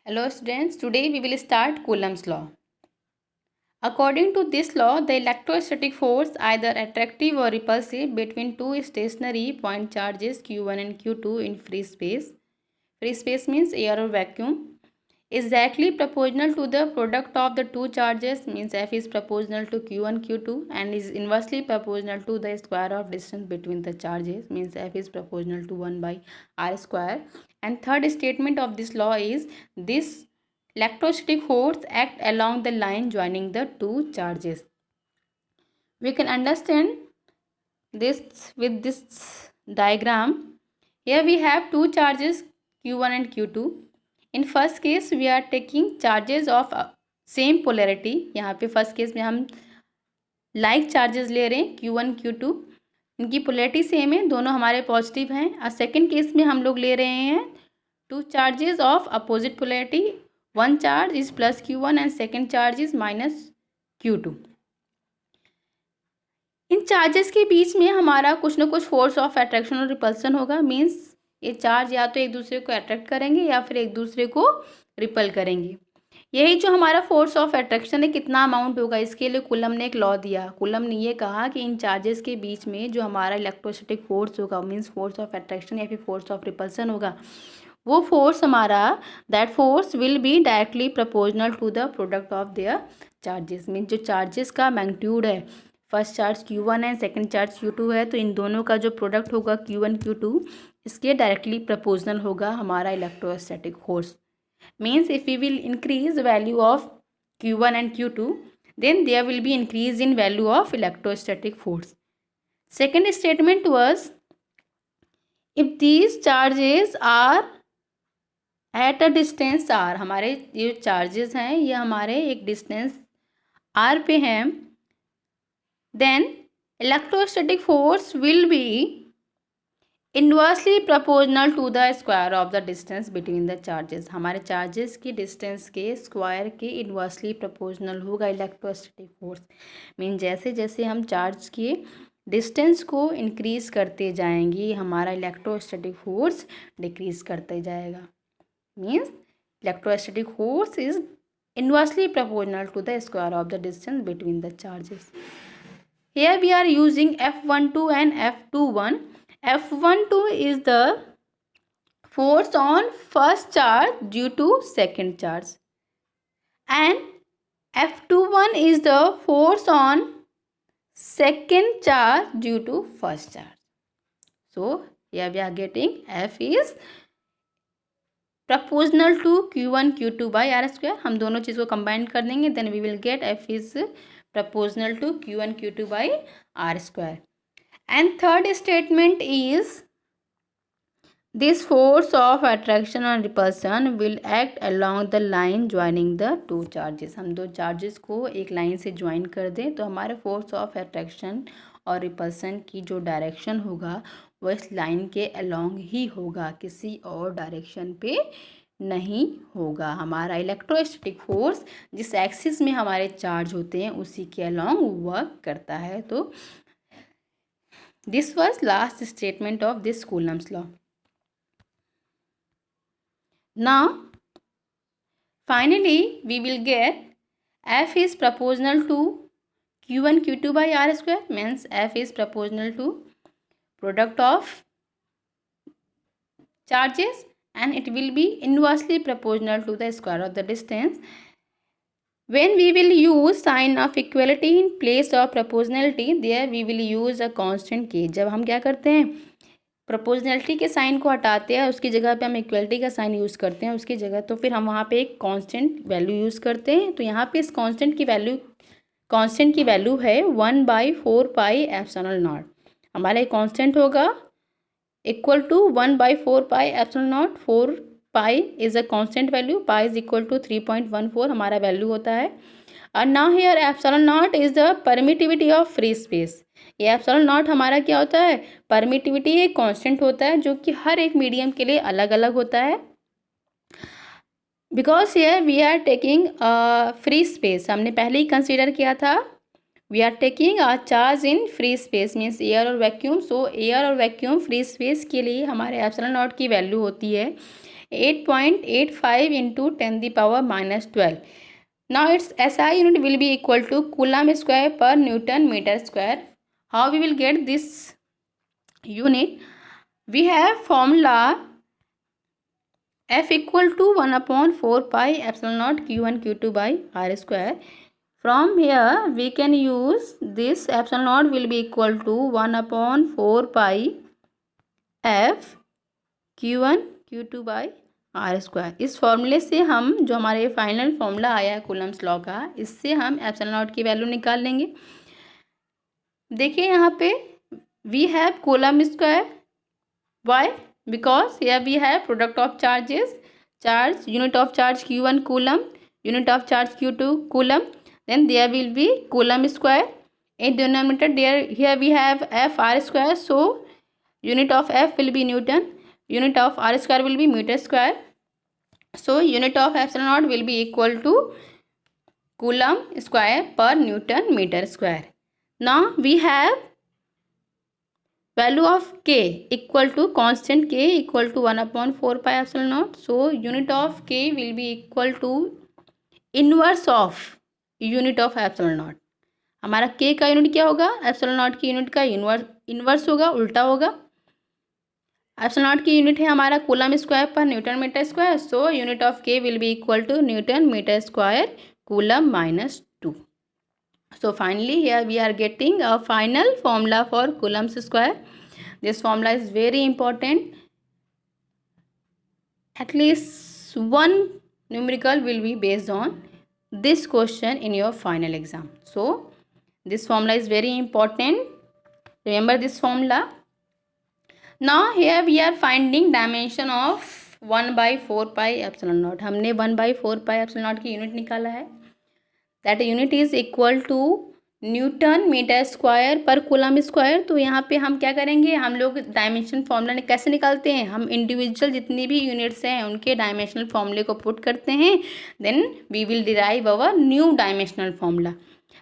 Hello students, today we will start Coulomb's law. According to this law, the electrostatic force, either attractive or repulsive, between two stationary point charges q1 and q2 in free space means air or vacuum, is exactly proportional to the product of the two charges, means F is proportional to q1 q2, and is inversely proportional to the square of distance between the charges, means F is proportional to 1 by r square. And third statement of this law is this electrostatic force act along the line joining the two charges. We can understand this with this diagram. Here we have two charges q1 and q2. In first case we are taking charges of same polarity. यहाँ पे first case में हम like charges ले रहे हैं q1 q2, इनकी polarity same है, दोनों हमारे पॉजिटिव हैं. और सेकेंड केस में हम लोग ले रहे हैं two charges of opposite polarity, one charge is plus q1 and second charge is minus q2. In charges के बीच में हमारा कुछ ना कुछ फोर्स ऑफ अट्रैक्शन और रिपल्सन होगा. मीन्स ये चार्ज या तो एक दूसरे को अट्रैक्ट करेंगे या फिर एक दूसरे को रिपल करेंगे. यही जो हमारा फोर्स ऑफ अट्रैक्शन है कितना अमाउंट होगा, इसके लिए कूलम ने एक लॉ दिया. कूलम ने ये कहा कि इन चार्जेस के बीच में जो हमारा इलेक्ट्रोस्टैटिक फोर्स होगा, मीन्स फोर्स ऑफ अट्रैक्शन या फिर फोर्स ऑफ रिपल्सन होगा, वो फोर्स हमारा that force will be directly proportional to the product of their charges. Means जो चार्जेस का मैग्नीट्यूड है, फर्स्ट चार्ज q1 है, सेकंड चार्ज q2 है, तो इन दोनों का जो प्रोडक्ट होगा q1 q2, इसके डायरेक्टली प्रपोर्शनल होगा हमारा electrostatic force. Means if we will increase value of q1 and q2, then there will be increase in value of electrostatic force. Second statement was, if these charges are at a distance r, हमारे ये charges हैं ये हमारे एक distance r पे हैं, then electrostatic force will be inversely proportional to the square of the distance between the charges. हमारे charges की डिस्टेंस के स्क्वायर के इन्वर्सली प्रोपोर्शनल होगा इलेक्ट्रोस्टैटिक फोर्स. मीन जैसे जैसे हम चार्ज के डिस्टेंस को इंक्रीज करते जाएंगे हमारा इलेक्ट्रोस्टैटिक फोर्स डिक्रीज करते जाएगा. Means electrostatic force is inversely proportional to the square of the distance between the charges. Here we are using F12 and F21. F12 is the force on first charge due to second charge, and F21 is the force on second charge due to first charge. So here we are getting F is proportional to q1 q2 by r square. हम दोनों चीज़ को combine कर देंगे, then we will get F is proportional to q1 q2 by r square. And third statement is, this force of attraction and repulsion will act along the line joining the two charges. हम दो charges को एक line से join कर दें तो हमारे force of attraction और रिपल्सन की जो डायरेक्शन होगा वो इस लाइन के अलोंग ही होगा, किसी और डायरेक्शन पे नहीं होगा. हमारा इलेक्ट्रोस्टैटिक फोर्स जिस एक्सिस में हमारे चार्ज होते हैं उसी के अलोंग वर्क करता है. तो this was last statement of this Coulomb's law. Now finally we will get F is proportional to q1 q2 by r square, means F is proportional to product of charges and it will be inversely proportional to the square of the distance. When we will use sign of equality in place of proportionality, there we will use a constant k. जब हम क्या करते हैं proportionality के sign को हटाते हैं, उसकी जगह पे हम इक्वलिटी का साइन यूज़ करते हैं उसकी जगह, तो फिर हम वहाँ पे एक कांस्टेंट वैल्यू यूज़ करते हैं. तो यहाँ पे इस कांस्टेंट की वैल्यू है 1/4 पाई एप्सिलॉन नॉट. हमारा एक कांस्टेंट होगा equal to 1/4 pi epsilon naught. 4 pi is a constant value, pi is equal to 3.14 हमारा वैल्यू होता है. और now here epsilon naught is the permittivity of free space. ये एप्सिलॉन नॉट हमारा क्या होता है, परमिटिविटी एक कांस्टेंट होता है जो कि हर एक मीडियम के लिए अलग अलग होता है. Because here we are taking free space, हमने पहले ही कंसीडर किया था, we are taking a charge in free space means air और वैक्यूम. सो एयर और वैक्यूम फ्री स्पेस के लिए हमारे एप्सिलॉन नॉट की वैल्यू होती है 8.85 into 10 the power minus 12. Now its SI unit will be equal to coulomb square per Newton meter square. How we will get this unit? We have formula F equal to 1 upon 4 pi epsilon naught Q1 Q2 by R square. From here we can use this epsilon naught will be equal to 1 upon 4 pi F Q1 Q2 by R square. इस फॉर्मूले से हम जो हमारे final formula आया है Coulomb's law का, इससे हम एप्सिलॉन नॉट की वैल्यू निकाल लेंगे. देखिए यहाँ पे we have coulomb square. Why? Because here we have product of charges. Charge, unit of charge Q1 coulomb, unit of charge Q2 coulomb, then there will be coulomb square. In denominator there here we have F R square, so unit of F will be Newton, unit of R square will be meter square, so unit of epsilon naught will be equal to coulomb square per Newton meter square. Now we have value of K equal to constant K equal to 1 upon 4 pi epsilon naught, so unit of K will be equal to inverse of unit of epsilon naught. हमारा K का unit क्या होगा? Epsilon naught की unit का inverse होगा, उल्टा होगा. Epsilon naught की यूनिट है हमारा कूलम स्क्वायर पर newton metre square, so unit of K will be equal to newton metre square coulomb minus 2. So finally here we are getting a final formula for Coulomb's square. This formula is very important. At least one numerical will be based on this question in your final exam. So this formula is very important. Remember this formula. Now here we are finding dimension of 1 by 4 pi epsilon naught. हमने 1 by 4 pi epsilon naught की unit निकाला है. That unit is equal to newton metre square पर coulomb square. तो यहाँ पे हम क्या करेंगे, हम लोग डायमेंशन फॉर्मूला कैसे निकालते हैं, हम इंडिविजुअल जितनी भी यूनिट्स हैं उनके डायमेंशनल फॉर्मूले को पुट करते हैं, then we will derive our new dimensional formula.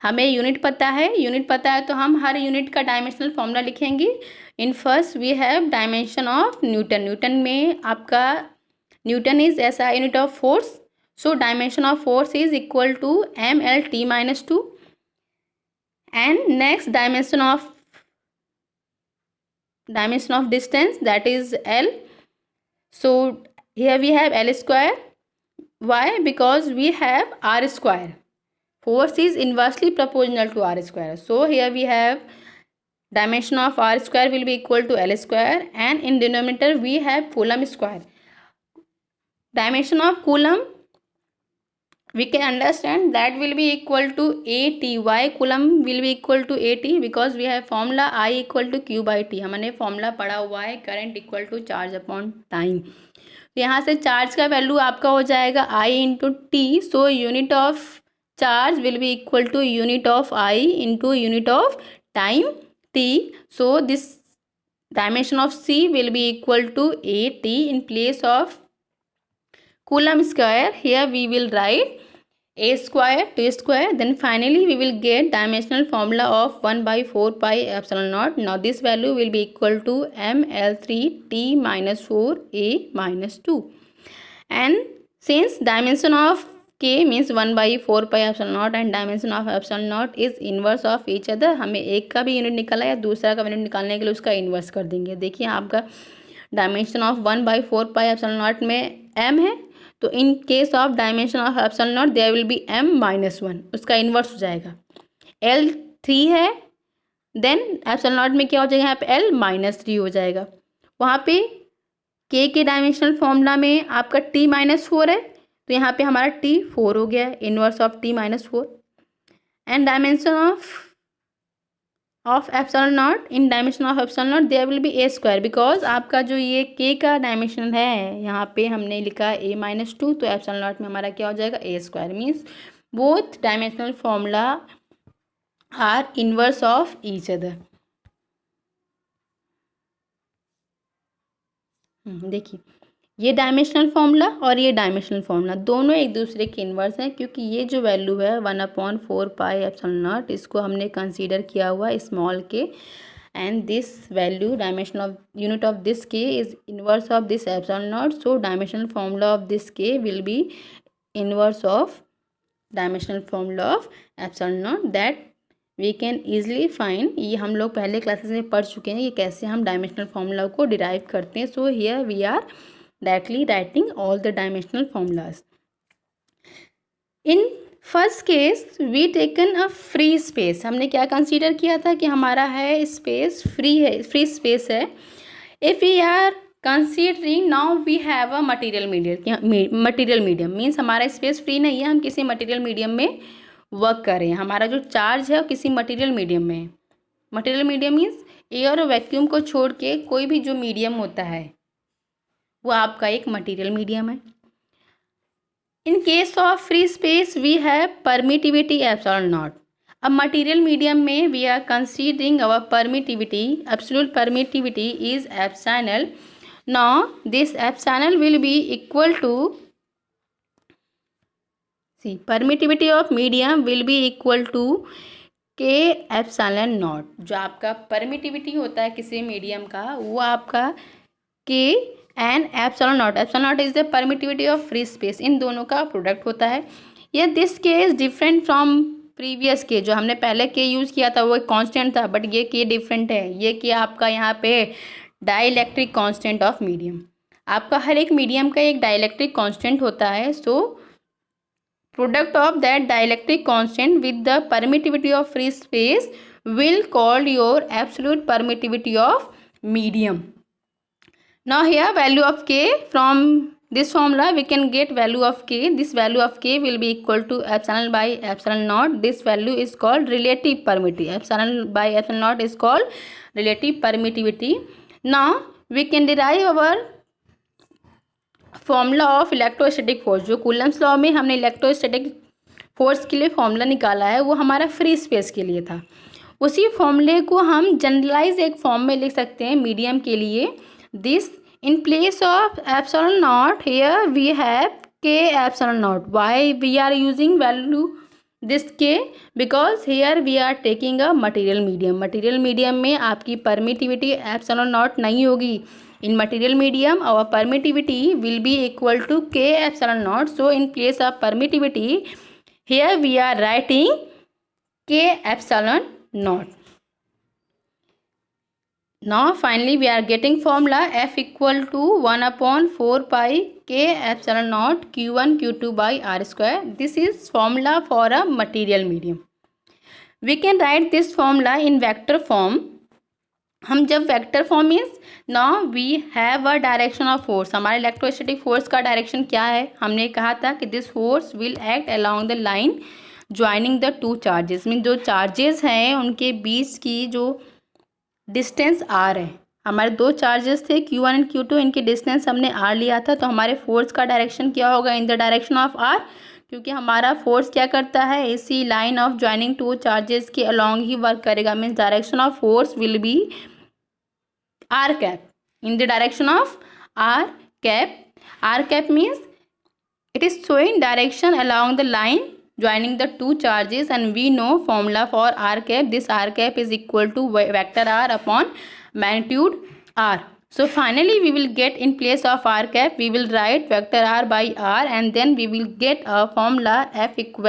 हमें यूनिट पता है तो हम हर यूनिट का डायमेंशनल फॉर्मूला लिखेंगे. In first we have dimension of newton. Newton में आपका न्यूटन इज ऐसा unit of force, so dimension of force is equal to MLT minus 2. And next dimension of distance, that is L. So here we have L square. Why? Because we have R square. Force is inversely proportional to R square, so here we have dimension of R square will be equal to L square, and in denominator we have coulomb square. Dimension of coulomb we can understand that will be equal to AT. Why coulomb will be equal to AT? Because we have formula I equal to Q by T. हमने formula पढ़ा हुआ है current equal to charge upon time. तो यहाँ से charge का value आपका हो जाएगा I into T. So unit of charge will be equal to unit of I into unit of time T. So this dimension of C will be equal to AT in place of coulomb square. Here we will write A square, T square. Then finally we will get dimensional formula of 1 by 4 pi epsilon naught. Now this value will be equal to ML3T minus 4A minus 2. And since dimension of K means 1 by 4 pi epsilon naught and dimension of epsilon naught is inverse of each other, हमें एक का भी unit निकाला या दूसरा का unit निकालने के लिए उसका इन्वर्स कर देंगे. देखिए आपका dimension of 1 by 4 pi epsilon naught में M है, तो in case of dimension of epsilon naught there will be M minus 1, उसका इन्वर्स हो जाएगा. L 3 है, देन एप्सिलॉन नॉट में क्या हो जाएगा, यहाँ पे L minus 3 हो जाएगा. वहाँ पे K के डायमेंशनल फॉर्मूला में आपका T minus 4 है, तो यहाँ पे हमारा T 4 हो गया, inverse of T minus 4. And dimension of epsilon naught, in dimension of epsilon naught there will be A square. Because आपका जो ये K का डायमेंशन है यहाँ पे हमने लिखा A minus 2, तो एप्सिलॉन नॉट में हमारा क्या हो जाएगा, A square. Means both dimensional formula R inverse of each other. देखिए ये डायमेंशनल फार्मूला और ये डायमेंशनल फार्मूला दोनों एक दूसरे के इन्वर्स हैं, क्योंकि ये जो वैल्यू है 1 upon 4 pi epsilon नॉट, इसको हमने कंसीडर किया हुआ स्मॉल के and this value dimension of unit of this k is inverse of this epsilon naught. So dimensional formula of this k will be inverse of dimensional formula of epsilon naught. That we can easily find. ये हम लोग पहले classes में पढ़ चुके हैं, ये कैसे हम डायमेंशनल फॉर्मूला को डिराइव करते हैं. So here we are directly writing all the dimensional formulas. In first case we taken a free space. हमने क्या कंसीडर किया था कि हमारा है स्पेस फ्री है, फ्री स्पेस है. If we are considering now we have a material medium. Material medium means हमारा स्पेस फ्री नहीं है, हम किसी मटीरियल मीडियम में वर्क कर रहे हैं. हमारा जो चार्ज है वो किसी मटीरियल मीडियम में. मटीरियल मीडियम मीन्स एयर और वैक्यूम को छोड़ के कोई भी जो मीडियम होता है वो आपका एक मटीरियल मीडियम है. In case of free space we have permittivity epsilon naught. अब मटीरियल मीडियम में we are considering our permittivity. Absolute permittivity is epsilon. Now this epsilon will be equal to, see permittivity of medium will be equal to k epsilon naught. जो आपका permittivity होता है किसी medium का वो आपका k and epsilon naught. Epsilon naught is the permittivity of free space. इन दोनों का प्रोडक्ट होता है. ये दिस के इज डिफरेंट फ्रॉम प्रीवियस के. जो हमने पहले के यूज़ किया था वो एक कांस्टेंट था, बट ये के डिफरेंट है. ये के आपका यहाँ पे डाइलेक्ट्रिक कांस्टेंट ऑफ मीडियम. आपका हर एक मीडियम का एक डाइलेक्ट्रिक कांस्टेंट होता है. सो product of that dielectric constant with the permittivity of free space will call your absolute permittivity of medium. Now here value of k, from this formula we can get value of k. This value of k will be equal to epsilon by epsilon naught. This value is called relative permittivity. Epsilon by epsilon naught is called relative permittivity. Now we can derive our formula of electrostatic force. जो Coulomb's law में हमने electrostatic force के लिए formula निकाला है वो हमारा free space के लिए था. उसी फॉर्मूले को हम जनरलाइज एक फॉर्म में लिख सकते हैं मीडियम के लिए. This in place of epsilon naught here we have K epsilon naught. Why we are using value this K? Because here we are taking a material medium. Material medium में आपकी permittivity epsilon not नहीं होगी. In material medium our permittivity will be equal to k epsilon naught. So in place of permittivity here we are writing k epsilon naught. Now finally we are getting formula F equal to 1 upon 4 pi k epsilon naught q1 q2 by r square. This is formula for a material medium. We can write this formula in vector form. हम जब vector form means now we have a direction of force. हमारे electrostatic force का direction क्या है? हमने कहा था कि this force will act along the line joining the two charges. Mean जो चार्जेस हैं उनके बीच की जो डिस्टेंस आर है. हमारे दो चार्जेस थे Q1 एंड Q2. इनकी डिस्टेंस हमने आर लिया था. तो हमारे फोर्स का डायरेक्शन क्या होगा? In the direction of R. क्योंकि हमारा फोर्स क्या करता है? इसी line of joining two charges के अलोंग ही वर्क करेगा. Means direction of force will be r cap, in the direction of r cap. R cap means it is showing direction along the line joining the two charges, and we know formula for r cap. This r cap is equal to vector r upon magnitude r. So finally we will get, in place of r cap we will write vector r by r, and then we will get a formula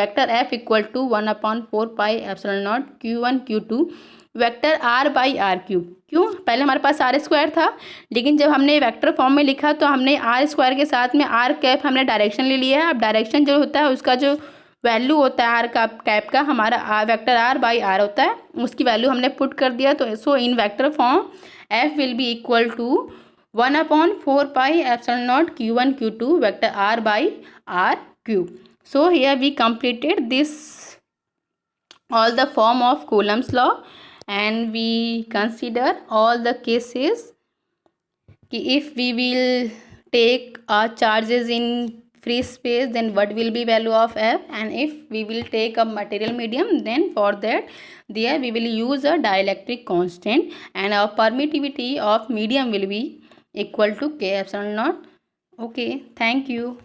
vector f equal to 1 upon 4 pi epsilon naught q1 q2 vector R by R cube. क्यों? पहले हमारे पास are square था, लेकिन जब हमने vector form में लिखा तो हमने आर स्क्वायर के साथ में आर कैप हमने डायरेक्शन ले लिया है. अब डायरेक्शन जो होता है उसका जो वैल्यू होता है आर का कैप का हमारा वेक्टर आर बाई आर होता है, उसकी वैल्यू हमने पुट कर दिया. तो so in vector form F will be equal to 1 upon 4 pi epsilon naught Q1 Q2 vector R by R cube. So here we completed this all the form of Coulomb's law. And we consider all the cases कि if we will take our charges in free space then what will be value of f, and if we will take a material medium then for that there we will use a dielectric constant, and our permittivity of medium will be equal to k epsilon naught. Okay, thank you.